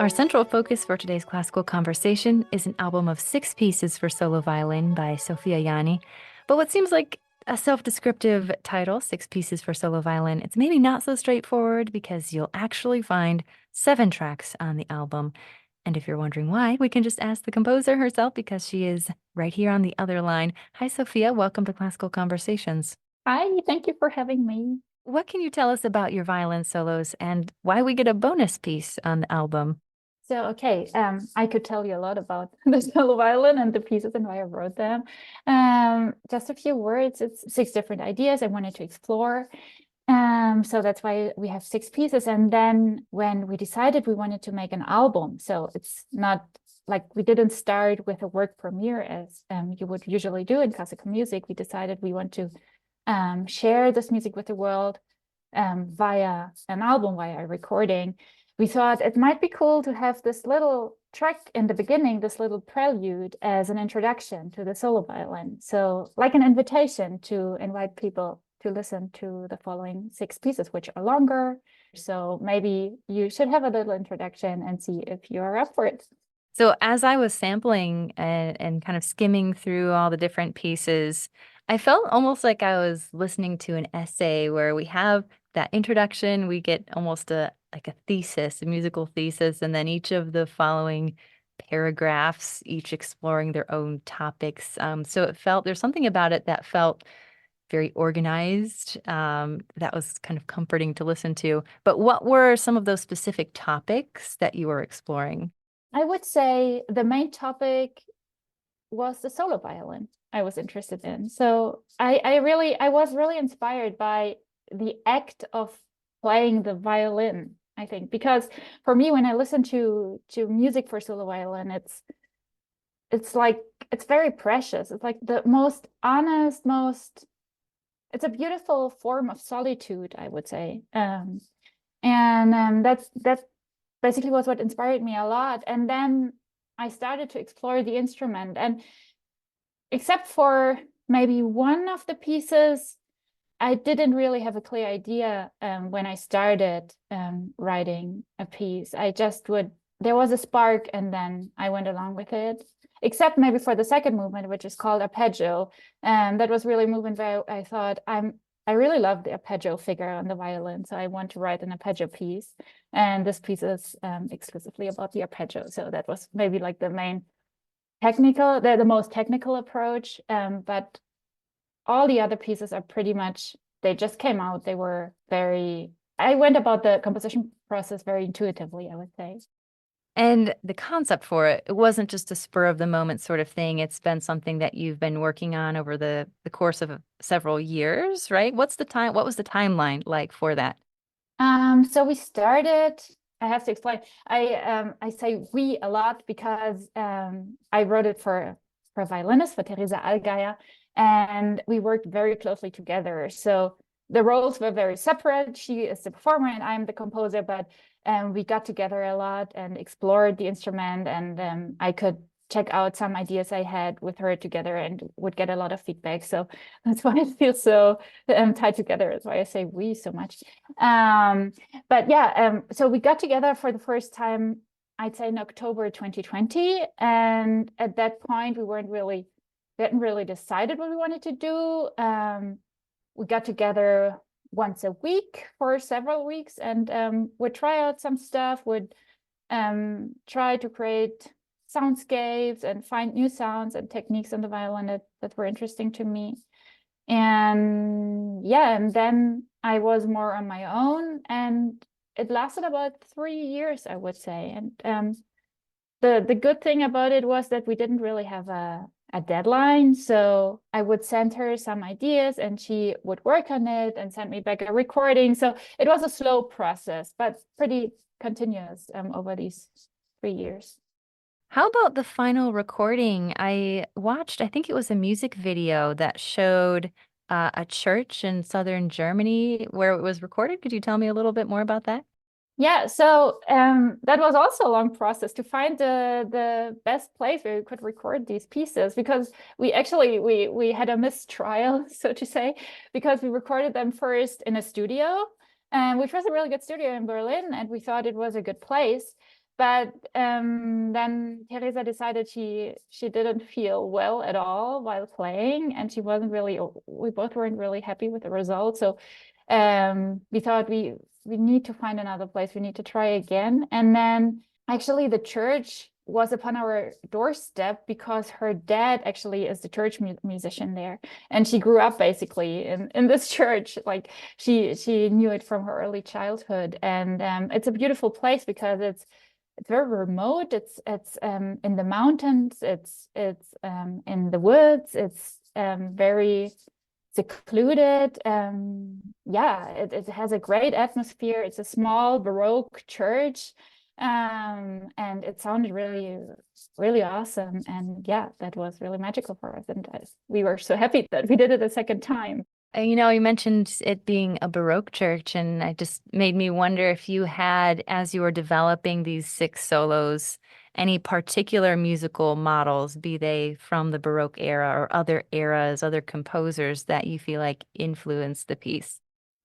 Our central focus for today's classical conversation is an album of 6 pieces for solo violin by Sophia Jani. But what seems like a self-descriptive title, 6 pieces for solo violin, it's maybe not so straightforward because you'll actually find 7 tracks on the album. And if you're wondering why, we can just ask the composer herself because she is right here on the other line. Hi, Sophia. Welcome to Classical Conversations. Hi, thank you for having me. What can you tell us about your violin solos and why we get a bonus piece on the album? I could tell you a lot about the solo violin and the pieces and why I wrote them. Just a few words. It's 6 different ideas I wanted to explore. So that's why we have 6 pieces. And then when we decided we wanted to make an album, so it's not like we didn't start with a work premiere as you would usually do in classical music. We decided we want to share this music with the world via an album, via a recording. We thought it might be cool to have this little track in the beginning, this little prelude as an introduction to the solo violin. So like an invitation to invite people to listen to the following 6 pieces, which are longer. So maybe you should have a little introduction and see if you're up for it. So as I was sampling and kind of skimming through all the different pieces, I felt almost like I was listening to an essay where we have that introduction, we get almost a thesis, a musical thesis, and then each of the following paragraphs, each exploring their own topics. So it felt there's something about it that felt very organized. That was kind of comforting to listen to. But what were some of those specific topics that you were exploring? I would say the main topic was the solo violin I was interested in. So I was really inspired by the act of playing the violin, I think, because for me, when I listen to music for solo violin, it's like it's very precious. It's like the most honest, it's a beautiful form of solitude, I would say. That's basically was what inspired me a lot. And then I started to explore the instrument. And except for maybe one of the pieces, I didn't really have a clear idea when I started writing a piece. There was a spark and then I went along with it, except maybe for the second movement, which is called arpeggio. And that was really a movement where I thought, I really love the arpeggio figure on the violin. So I want to write an arpeggio piece. And this piece is exclusively about the arpeggio. So that was maybe like the most technical approach. But all the other pieces are pretty much, they just came out. I went about the composition process very intuitively, I would say. And the concept for it, it wasn't just a spur of the moment sort of thing. It's been something that you've been working on over the course of several years, right? What was the timeline like for that? So we started, I have to explain. I say we a lot because I wrote it for a violinist, for Teresa Allgaier, and we worked very closely together. So the roles were very separate. She is the performer and I'm the composer, but we got together a lot and explored the instrument, and I could check out some ideas I had with her together and would get a lot of feedback. So that's why it feels so tied together. That's why I say we so much. So we got together for the first time, I'd say in October 2020. And at that point, we hadn't really decided what we wanted to do. We got together once a week for several weeks and would try out some stuff, would try to create soundscapes and find new sounds and techniques on the violin that were interesting to me. And then I was more on my own, and it lasted about 3 years, I would say. And the good thing about it was that we didn't really have a deadline. So I would send her some ideas and she would work on it and send me back a recording. So it was a slow process, but pretty continuous over these 3 years. How about the final recording? I think it was a music video that showed a church in southern Germany where it was recorded. Could you tell me a little bit more about that? Yeah, so that was also a long process to find the best place where we could record these pieces, because we had a mistrial, so to say, because we recorded them first in a studio, which was a really good studio in Berlin, and we thought it was a good place. But then Teresa decided she didn't feel well at all while playing, and she wasn't really. We both weren't really happy with the result. So we thought we need to find another place. We need to try again. And then actually the church was upon our doorstep because her dad actually is the church musician there, and she grew up basically in this church. Like she knew it from her early childhood, and it's a beautiful place because it's very remote. It's in the mountains. It's in the woods. It's very secluded. Yeah, it has a great atmosphere. It's a small Baroque church, and it sounded really, really awesome. And yeah, that was really magical for us. And we were so happy that we did it a second time. You mentioned it being a Baroque church, and it just made me wonder if you had, as you were developing these six solos, any particular musical models, be they from the Baroque era or other eras, other composers that you feel like influenced the piece.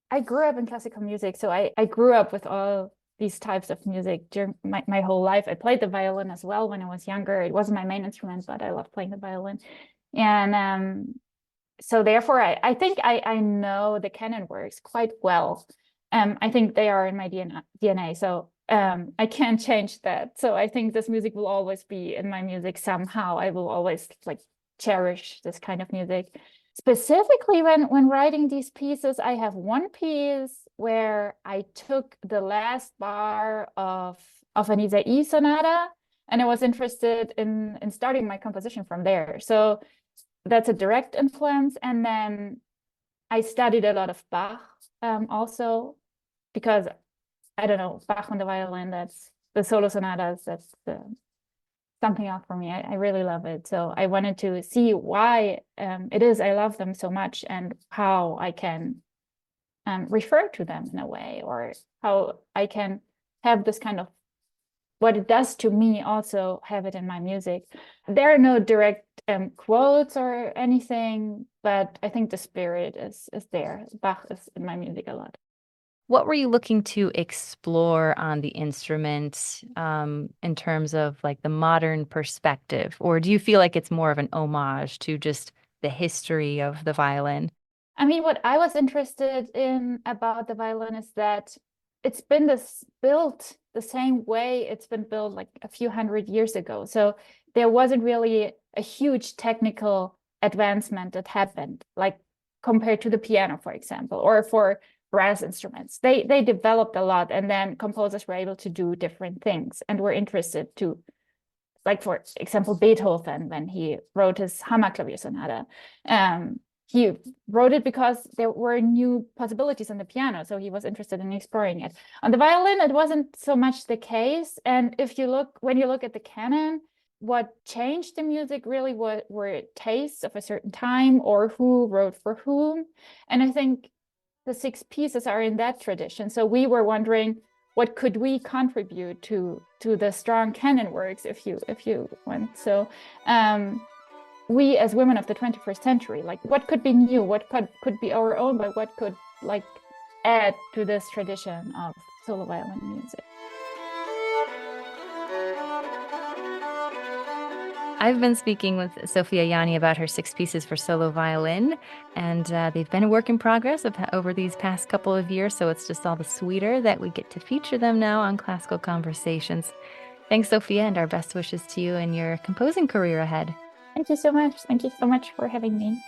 I grew up in classical music, so I grew up with all these types of music during my whole life. I played the violin as well when I was younger. It wasn't my main instrument, but I loved playing the violin. And so therefore I think I know the canon works quite well. I think they are in my DNA. So I can't change that. So I think this music will always be in my music somehow. I will always like cherish this kind of music. Specifically when writing these pieces, I have one piece where I took the last bar of an Isai sonata, and I was interested in starting my composition from there. So that's a direct influence. And then I studied a lot of Bach also, because I don't know, Bach on the violin, that's the solo sonatas, that's something else for me. I really love it. So I wanted to see why it is I love them so much, and how I can refer to them in a way, or how I can have this kind of what it does to me also have it in my music. There are no direct quotes or anything, but I think the spirit is there. Bach is in my music a lot. What were you looking to explore on the instrument in terms of like the modern perspective? Or do you feel like it's more of an homage to just the history of the violin? I mean, what I was interested in about the violin is that it's been built the same way it's been built like a few hundred years ago. So there wasn't really a huge technical advancement that happened, like compared to the piano, for example, or for brass instruments. They developed a lot, and then composers were able to do different things and were interested to, like for example, Beethoven, when he wrote his Hammerklavier sonata. He wrote it because there were new possibilities on the piano, so he was interested in exploring it. On the violin, it wasn't so much the case. And when you look at the canon, what changed the music really were tastes of a certain time, or who wrote for whom. And I think the six pieces are in that tradition. So we were wondering, what could we contribute to the strong canon works, if you want. So we as women of the 21st century, like what could be new, what could be our own, but what could like add to this tradition of solo violin music. I've been speaking with Sophia Jani about her six pieces for solo violin, and they've been a work in progress over these past couple of years, so it's just all the sweeter that we get to feature them now on Classical Conversations. Thanks, Sophia, and our best wishes to you in your composing career ahead. Thank you so much. Thank you so much for having me.